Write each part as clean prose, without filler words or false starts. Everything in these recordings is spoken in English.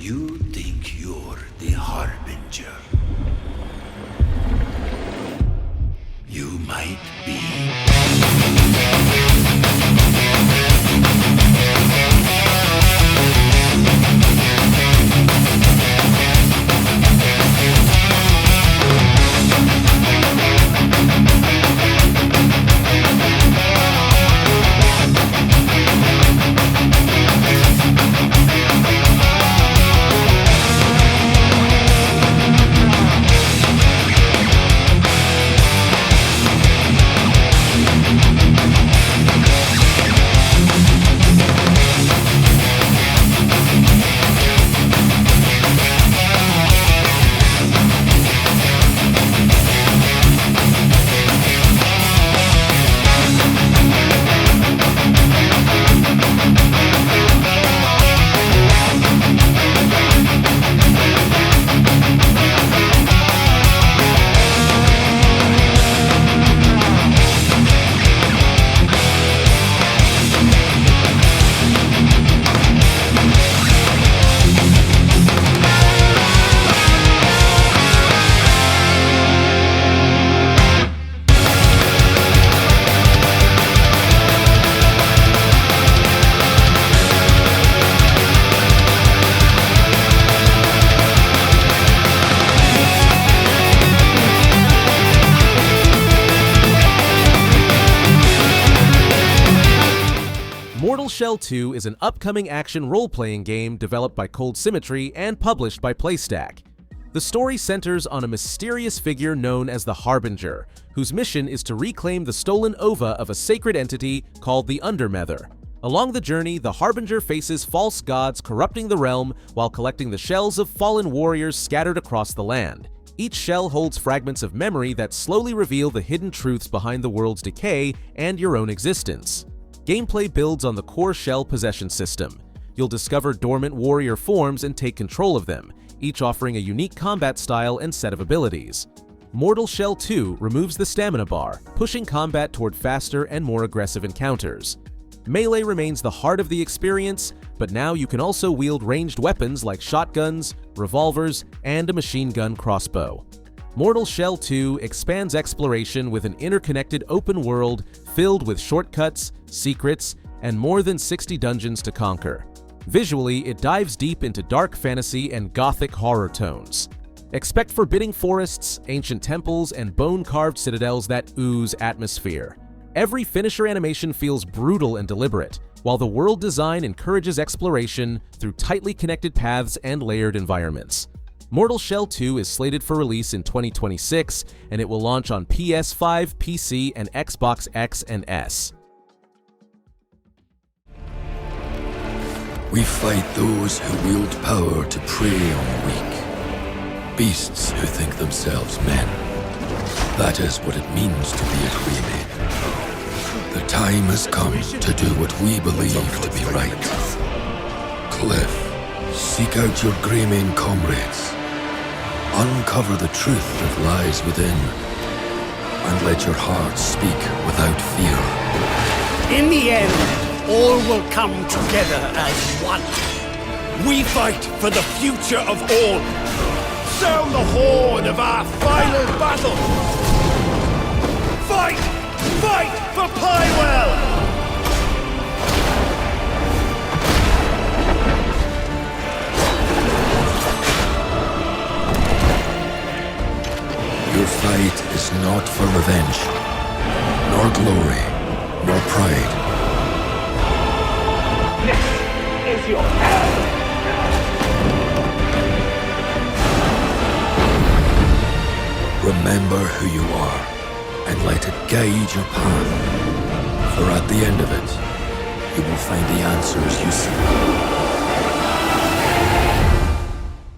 You think you're the Harbinger. You might be. Mortal Shell 2 is an upcoming action role-playing game developed by Cold Symmetry and published by PlayStack. The story centers on a mysterious figure known as the Harbinger, whose mission is to reclaim the stolen ova of a sacred entity called the Undermether. Along the journey, the Harbinger faces false gods corrupting the realm while collecting the shells of fallen warriors scattered across the land. Each shell holds fragments of memory that slowly reveal the hidden truths behind the world's decay and your own existence. Gameplay builds on the core shell possession system. You'll discover dormant warrior forms and take control of them, each offering a unique combat style and set of abilities. Mortal Shell 2 removes the stamina bar, pushing combat toward faster and more aggressive encounters. Melee remains the heart of the experience, but now you can also wield ranged weapons like shotguns, revolvers, and a machine gun crossbow. Mortal Shell 2 expands exploration with an interconnected open world filled with shortcuts, secrets, and more than 60 dungeons to conquer. Visually, it dives deep into dark fantasy and gothic horror tones. Expect forbidding forests, ancient temples, and bone-carved citadels that ooze atmosphere. Every finisher animation feels brutal and deliberate, while the world design encourages exploration through tightly connected paths and layered environments. Mortal Shell 2 is slated for release in 2026, and it will launch on PS5, PC, and Xbox X and S. We fight those who wield power to prey on the weak. Beasts who think themselves men. That is what it means to be a Freeman. The time has come to do what we believe to be right. Cliff, seek out your Greymane comrades. Uncover the truth that lies within, and let your heart speak without fear. In the end, all will come together as one. We fight for the future of all. Sound the horn of our final battle. Fight! Fight for Pywell! Your fight is not for revenge, nor glory, nor pride. This is your hour. Remember who you are, and let it guide your path. For at the end of it, you will find the answers you seek.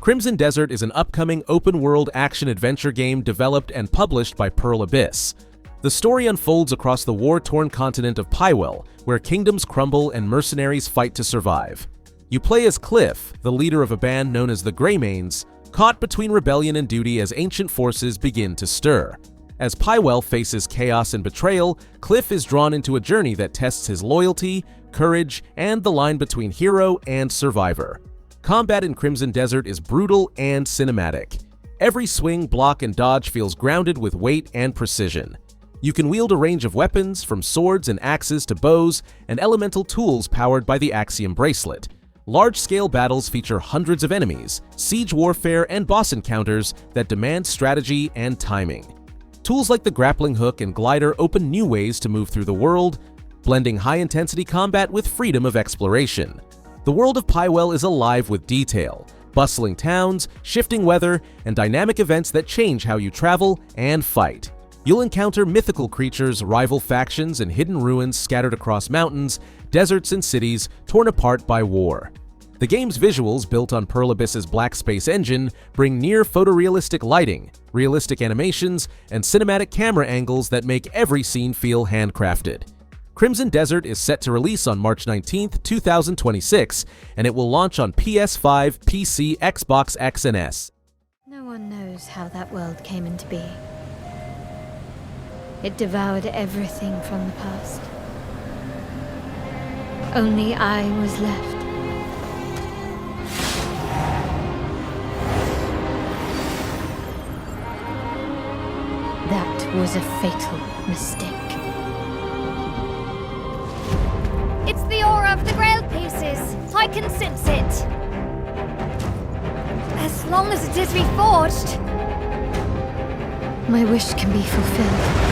Crimson Desert is an upcoming open-world action-adventure game developed and published by Pearl Abyss. The story unfolds across the war-torn continent of Pywell, where kingdoms crumble and mercenaries fight to survive. You play as Cliff, the leader of a band known as the Greymanes, caught between rebellion and duty as ancient forces begin to stir. As Pywell faces chaos and betrayal, Cliff is drawn into a journey that tests his loyalty, courage, and the line between hero and survivor. Combat in Crimson Desert is brutal and cinematic. Every swing, block, and dodge feels grounded with weight and precision. You can wield a range of weapons, from swords and axes to bows, and elemental tools powered by the Axiom Bracelet. Large-scale battles feature hundreds of enemies, siege warfare, and boss encounters that demand strategy and timing. Tools like the grappling hook and glider open new ways to move through the world, blending high-intensity combat with freedom of exploration. The world of Pywell is alive with detail, bustling towns, shifting weather, and dynamic events that change how you travel and fight. You'll encounter mythical creatures, rival factions, and hidden ruins scattered across mountains, deserts, and cities torn apart by war. The game's visuals, built on Pearl Abyss's Black Space engine, bring near photorealistic lighting, realistic animations, and cinematic camera angles that make every scene feel handcrafted. Crimson Desert is set to release on March 19, 2026, and it will launch on PS5, PC, Xbox X, and S. No one knows how that world came into being. It devoured everything from the past. Only I was left. That was a fatal mistake. It's the aura of the Grail pieces. I can sense it. As long as it is reforged. My wish can be fulfilled.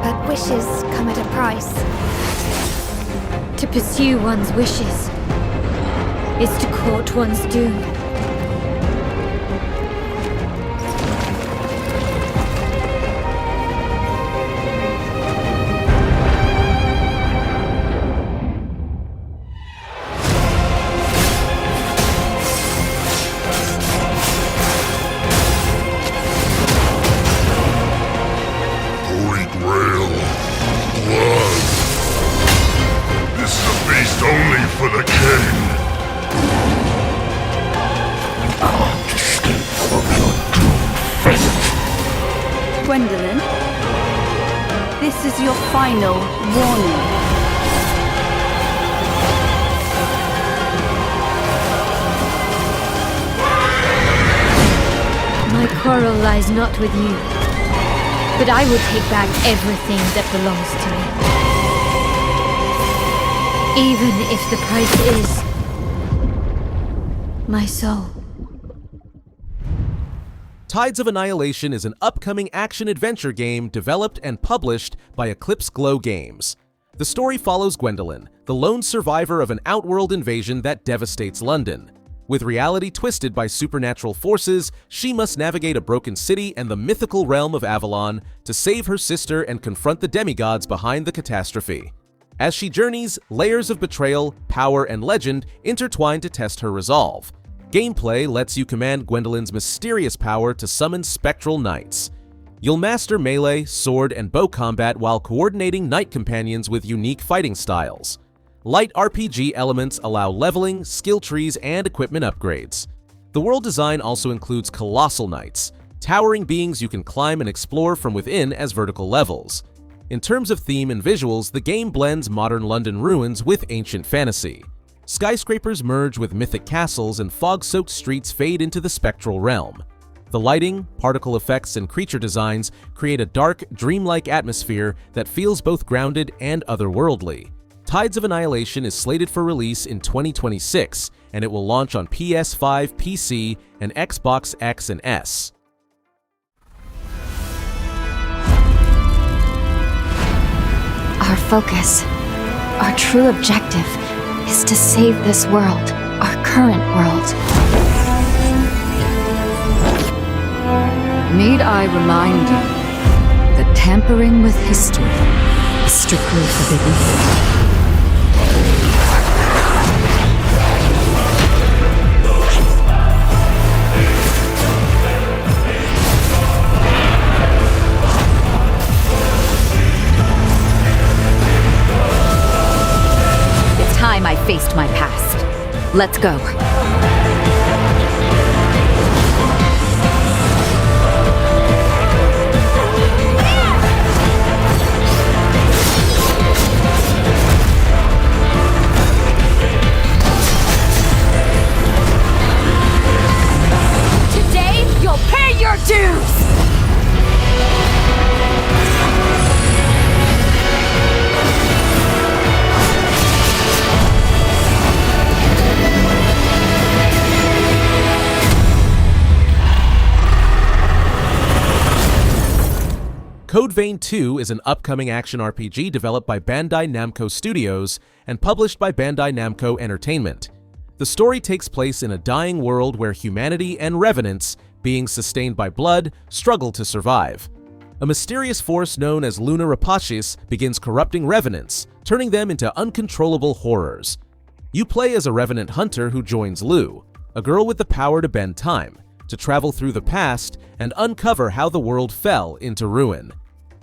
But wishes come at a price. To pursue one's wishes is to court one's doom. Holy Grail. Blood. This is a feast only for the king. Can't escape from your doomed fate. Gwendolyn, this is your final warning. My quarrel lies not with you, but I will take back everything that belongs to me. Even if the price is my soul. Tides of Annihilation is an upcoming action-adventure game developed and published by Eclipse Glow Games. The story follows Gwendolyn, the lone survivor of an outworld invasion that devastates London. With reality twisted by supernatural forces, she must navigate a broken city and the mythical realm of Avalon to save her sister and confront the demigods behind the catastrophe. As she journeys, layers of betrayal, power, and legend intertwine to test her resolve. Gameplay lets you command Gwendolyn's mysterious power to summon spectral knights. You'll master melee, sword, and bow combat while coordinating knight companions with unique fighting styles. Light RPG elements allow leveling, skill trees, and equipment upgrades. The world design also includes colossal knights, towering beings you can climb and explore from within as vertical levels. In terms of theme and visuals, the game blends modern London ruins with ancient fantasy. Skyscrapers merge with mythic castles and fog-soaked streets fade into the spectral realm. The lighting, particle effects, and creature designs create a dark, dreamlike atmosphere that feels both grounded and otherworldly. Tides of Annihilation is slated for release in 2026, and it will launch on PS5, PC, and Xbox X and S. Our focus, our true objective, is to save this world, our current world. Need I remind you that tampering with history is strictly forbidden? It's time I faced my past. Let's go. Code Vein 2 is an upcoming action RPG developed by Bandai Namco Studios and published by Bandai Namco Entertainment. The story takes place in a dying world where humanity and revenants, being sustained by blood, struggle to survive. A mysterious force known as Luna Rapachis begins corrupting revenants, turning them into uncontrollable horrors. You play as a revenant hunter who joins Lu, a girl with the power to bend time, to travel through the past and uncover how the world fell into ruin.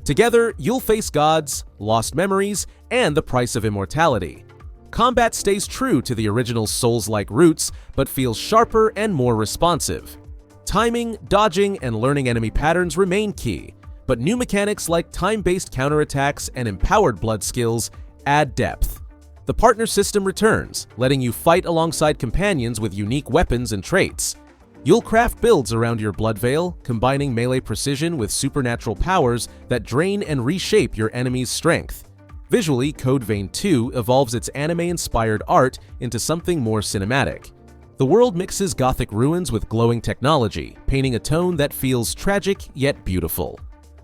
Together, you'll face gods, lost memories, and the price of immortality. Combat stays true to the original Souls-like roots, but feels sharper and more responsive. Timing, dodging, and learning enemy patterns remain key, but new mechanics like time-based counterattacks and empowered blood skills add depth. The partner system returns, letting you fight alongside companions with unique weapons and traits. You'll craft builds around your blood veil, combining melee precision with supernatural powers that drain and reshape your enemy's strength. Visually, Code Vein 2 evolves its anime-inspired art into something more cinematic. The world mixes gothic ruins with glowing technology, painting a tone that feels tragic yet beautiful.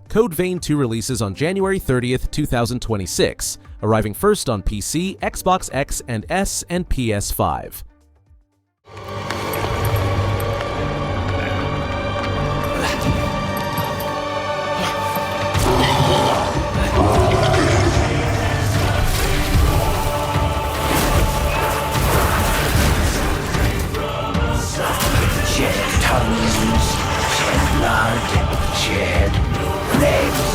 Code Vein 2 releases on January 30th, 2026, arriving first on PC, Xbox X and S, and PS5. Shed tongues, shed blood, shed legs.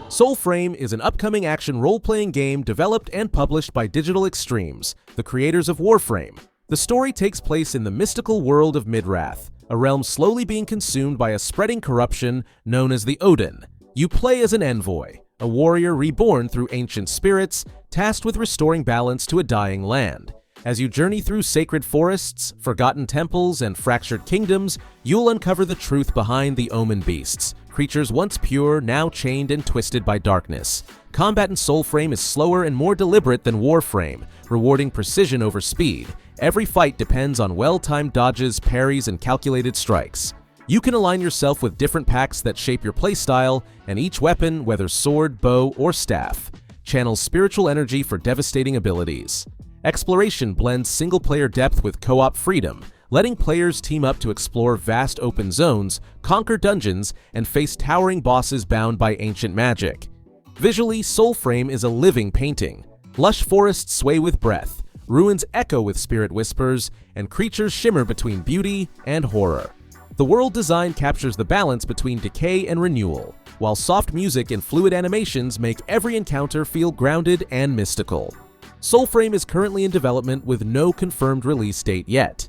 Soulframe is an upcoming action role-playing game developed and published by Digital Extremes, the creators of Warframe. The story takes place in the mystical world of Midrath, a realm slowly being consumed by a spreading corruption known as the Odin. You play as an envoy, a warrior reborn through ancient spirits, tasked with restoring balance to a dying land. As you journey through sacred forests, forgotten temples, and fractured kingdoms, you'll uncover the truth behind the Omen beasts, creatures once pure, now chained and twisted by darkness. Combat in Soulframe is slower and more deliberate than Warframe, rewarding precision over speed. Every fight depends on well-timed dodges, parries, and calculated strikes. You can align yourself with different packs that shape your playstyle, and each weapon, whether sword, bow, or staff, channels spiritual energy for devastating abilities. Exploration blends single-player depth with co-op freedom, letting players team up to explore vast open zones, conquer dungeons, and face towering bosses bound by ancient magic. Visually, Soulframe is a living painting. Lush forests sway with breath, ruins echo with spirit whispers, and creatures shimmer between beauty and horror. The world design captures the balance between decay and renewal, while soft music and fluid animations make every encounter feel grounded and mystical. Soulframe is currently in development with no confirmed release date yet.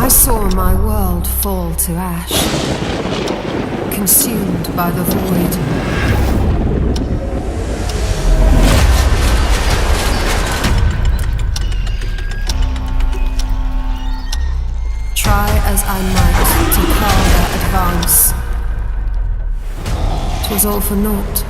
I saw my world fall to ash, consumed by the void. Try as I might to further advance, 'twas all for naught.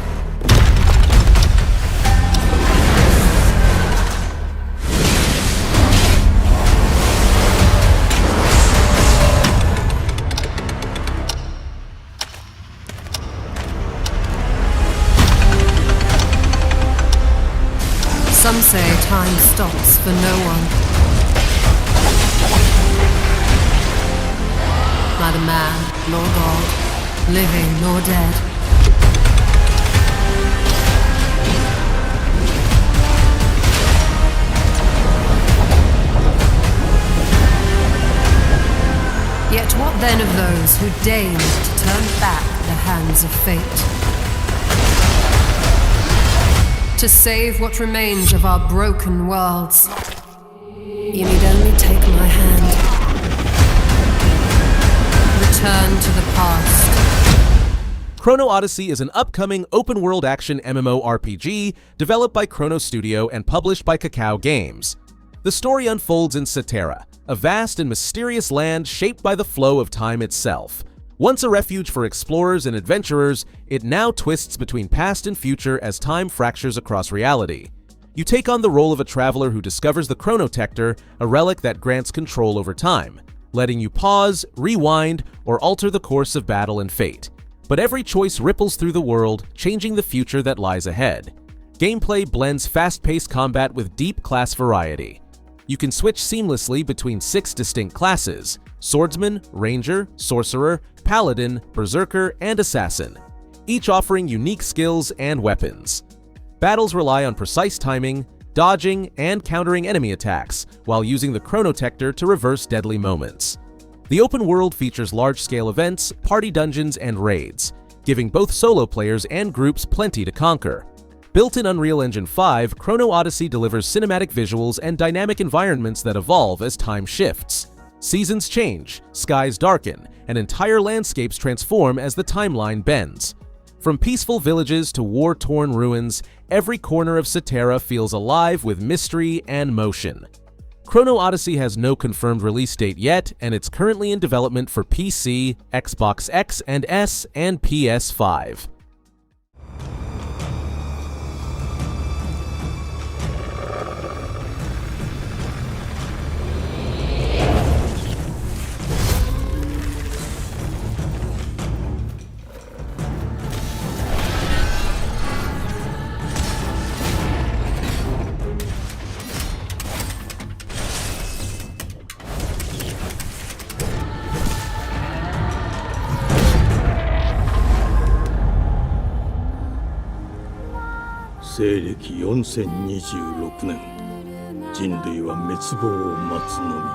Some say time stops for no one. Neither man nor God, living nor dead. Yet what then of those who deigned to turn back the hands of fate? To save what remains of our broken worlds, you need only take my hand. Return to the past, Chrono Odyssey is an upcoming open-world action MMORPG developed by Chrono Studio and published by Cacao Games. The story unfolds in Cetera, a vast and mysterious land shaped by the flow of time itself. Once a refuge for explorers and adventurers, it now twists between past and future as time fractures across reality. You take on the role of a traveler who discovers the Chronotector, a relic that grants control over time, letting you pause, rewind, or alter the course of battle and fate. But every choice ripples through the world, changing the future that lies ahead. Gameplay blends fast-paced combat with deep class variety. You can switch seamlessly between 6 distinct classes: Swordsman, Ranger, Sorcerer, Paladin, Berserker, and Assassin, each offering unique skills and weapons. Battles rely on precise timing, dodging, and countering enemy attacks, while using the Chronotector to reverse deadly moments. The open world features large-scale events, party dungeons, and raids, giving both solo players and groups plenty to conquer. Built in Unreal Engine 5, Chrono Odyssey delivers cinematic visuals and dynamic environments that evolve as time shifts. Seasons change, skies darken, and entire landscapes transform as the timeline bends. From peaceful villages to war-torn ruins, every corner of Cetera feels alive with mystery and motion. Chrono Odyssey has no confirmed release date yet, and it's currently in development for PC, Xbox X and S, and PS5.西暦4026年、人類は滅亡を待つのみ。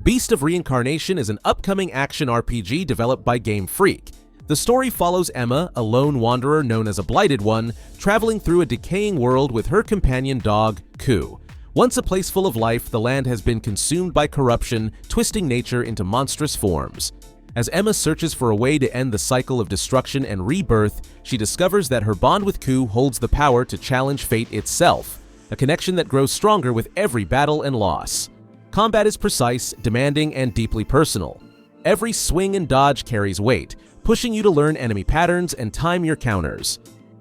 Beast of Reincarnation is an upcoming action RPG developed by Game Freak. The story follows Emma, a lone wanderer known as a Blighted One, traveling through a decaying world with her companion dog, Ku. Once a place full of life, the land has been consumed by corruption, twisting nature into monstrous forms. As Emma searches for a way to end the cycle of destruction and rebirth, she discovers that her bond with Ku holds the power to challenge fate itself, a connection that grows stronger with every battle and loss. Combat is precise, demanding, and deeply personal. Every swing and dodge carries weight, pushing you to learn enemy patterns and time your counters.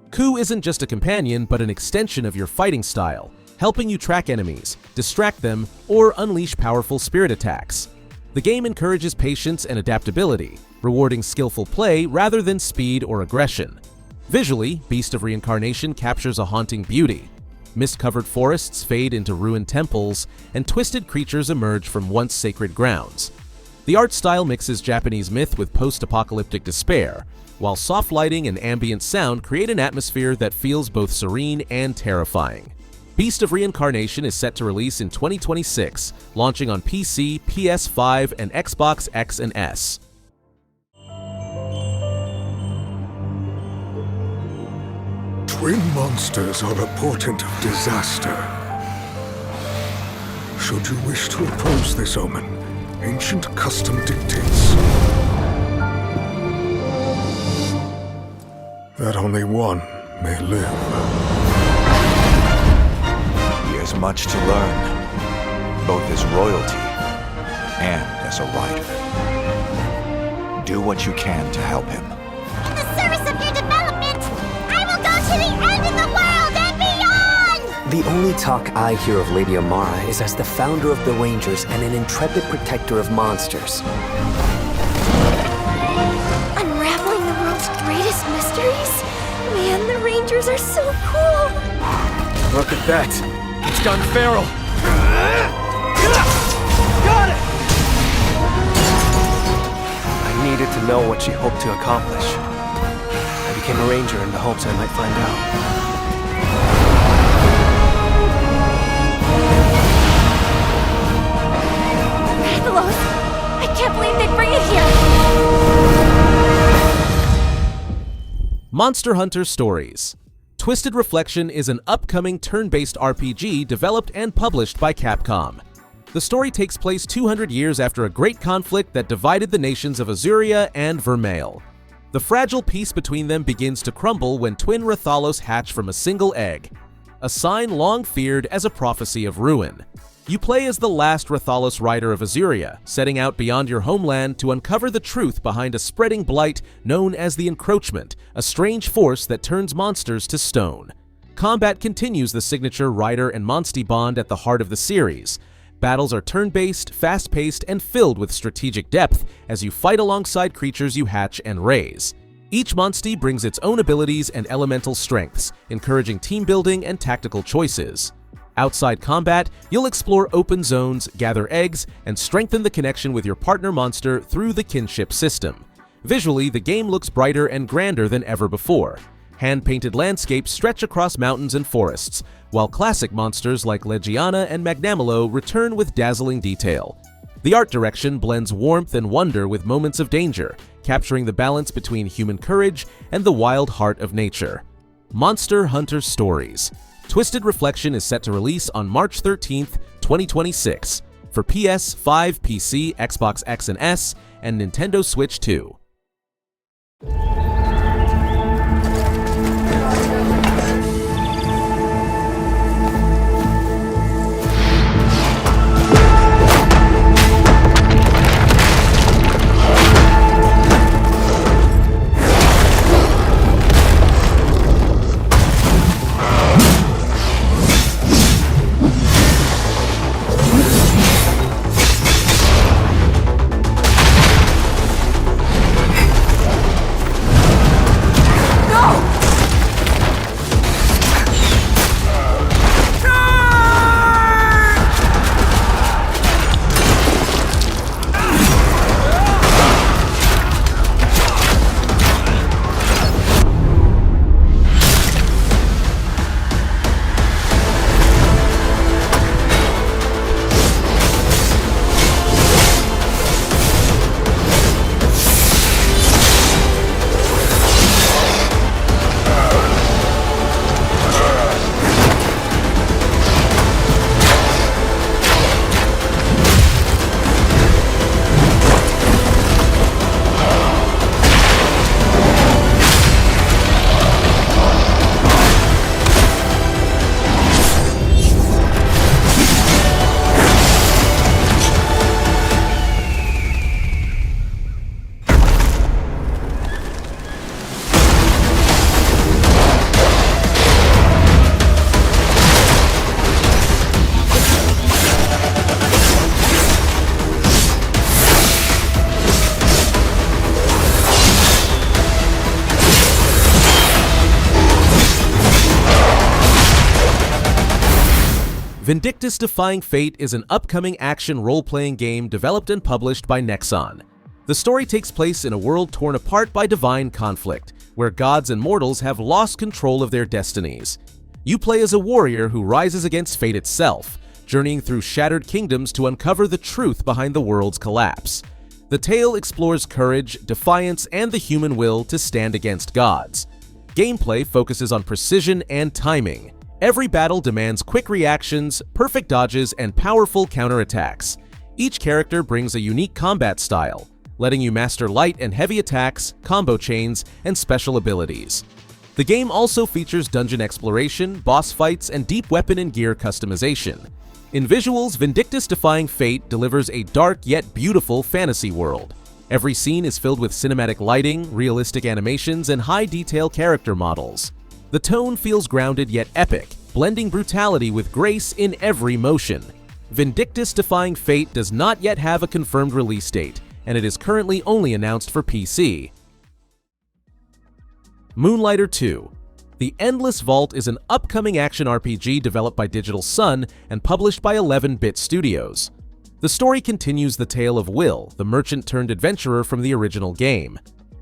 Ku isn't just a companion, but an extension of your fighting style, helping you track enemies, distract them, or unleash powerful spirit attacks. The game encourages patience and adaptability, rewarding skillful play rather than speed or aggression. Visually, Beast of Reincarnation captures a haunting beauty. Mist-covered forests fade into ruined temples, and twisted creatures emerge from once sacred grounds. The art style mixes Japanese myth with post-apocalyptic despair, while soft lighting and ambient sound create an atmosphere that feels both serene and terrifying. Beast of Reincarnation is set to release in 2026, launching on PC, PS5, and Xbox X and S. Twin monsters are a portent of disaster. Should you wish to oppose this omen, ancient custom dictates that only one may live. He has much to learn, both as royalty and as a rider. Do what you can to help him. In the service of your development, I will go to the end of the world and beyond! The only talk I hear of Lady Amara is as the founder of the Rangers and an intrepid protector of monsters. Unraveling the world's greatest mysteries? Man, the Rangers are so cool! Look at that! It's gone feral! Got it! I needed to know what she hoped to accomplish. I became a ranger in the hopes I might find out. I can't believe they bring it here! Monster Hunter Stories. Twisted Reflection is an upcoming turn-based RPG developed and published by Capcom. The story takes place 200 years after a great conflict that divided the nations of Azuria and Vermeil. The fragile peace between them begins to crumble when twin Rathalos hatch from a single egg, a sign long feared as a prophecy of ruin. You play as the last Rathalos rider of Azuria, setting out beyond your homeland to uncover the truth behind a spreading blight known as the Encroachment, a strange force that turns monsters to stone. Combat continues the signature rider and monstie bond at the heart of the series. Battles are turn-based, fast-paced, and filled with strategic depth as you fight alongside creatures you hatch and raise. Each monstie brings its own abilities and elemental strengths, encouraging team building and tactical choices. Outside combat, you'll explore open zones, gather eggs, and strengthen the connection with your partner monster through the kinship system. Visually, the game looks brighter and grander than ever before. Hand-painted landscapes stretch across mountains and forests, while classic monsters like Legiana and Magnamalo return with dazzling detail. The art direction blends warmth and wonder with moments of danger, capturing the balance between human courage and the wild heart of nature. Monster Hunter Stories. Twisted Reflection is set to release on March 13th, 2026 for PS5, PC, Xbox X and S, and Nintendo Switch 2. Vindictus Defying Fate is an upcoming action role-playing game developed and published by Nexon. The story takes place in a world torn apart by divine conflict, where gods and mortals have lost control of their destinies. You play as a warrior who rises against fate itself, journeying through shattered kingdoms to uncover the truth behind the world's collapse. The tale explores courage, defiance, and the human will to stand against gods. Gameplay focuses on precision and timing. Every battle demands quick reactions, perfect dodges, and powerful counterattacks. Each character brings a unique combat style, letting you master light and heavy attacks, combo chains, and special abilities. The game also features dungeon exploration, boss fights, and deep weapon and gear customization. In visuals, Vindictus Defying Fate delivers a dark yet beautiful fantasy world. Every scene is filled with cinematic lighting, realistic animations, and high-detail character models. The tone feels grounded yet epic, blending brutality with grace in every motion. Vindictus Defying Fate does not yet have a confirmed release date, and it is currently only announced for PC. Moonlighter 2. The Endless Vault is an upcoming action RPG developed by Digital Sun and published by 11-Bit Studios. The story continues the tale of Will, the merchant-turned-adventurer from the original game.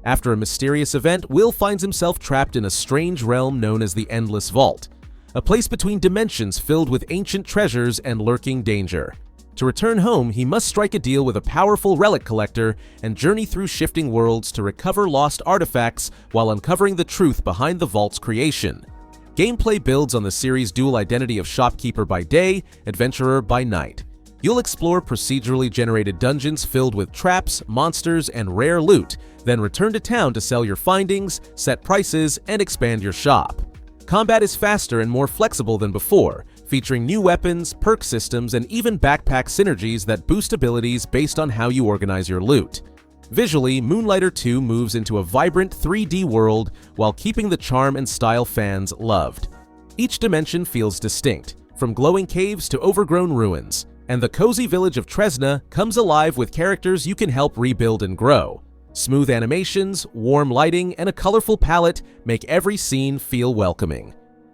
After a mysterious event, Will finds himself trapped in a strange realm known as the Endless Vault, a place between dimensions filled with ancient treasures and lurking danger. To return home, he must strike a deal with a powerful relic collector and journey through shifting worlds to recover lost artifacts while uncovering the truth behind the vault's creation. Gameplay builds on the series' dual identity of shopkeeper by day, adventurer by night. You'll explore procedurally generated dungeons filled with traps, monsters, and rare loot, then return to town to sell your findings, set prices, and expand your shop. Combat is faster and more flexible than before, featuring new weapons, perk systems, and even backpack synergies that boost abilities based on how you organize your loot. Visually, Moonlighter 2 moves into a vibrant 3D world while keeping the charm and style fans loved. Each dimension feels distinct, from glowing caves to overgrown ruins, and the cozy village of Tresna comes alive with characters you can help rebuild and grow. Smooth animations, warm lighting, and a colorful palette make every scene feel welcoming.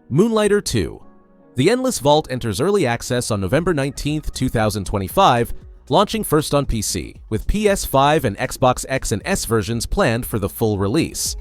Moonlighter 2. The Endless Vault enters early access on November 19, 2025, launching first on PC, with PS5 and Xbox X and S versions planned for the full release.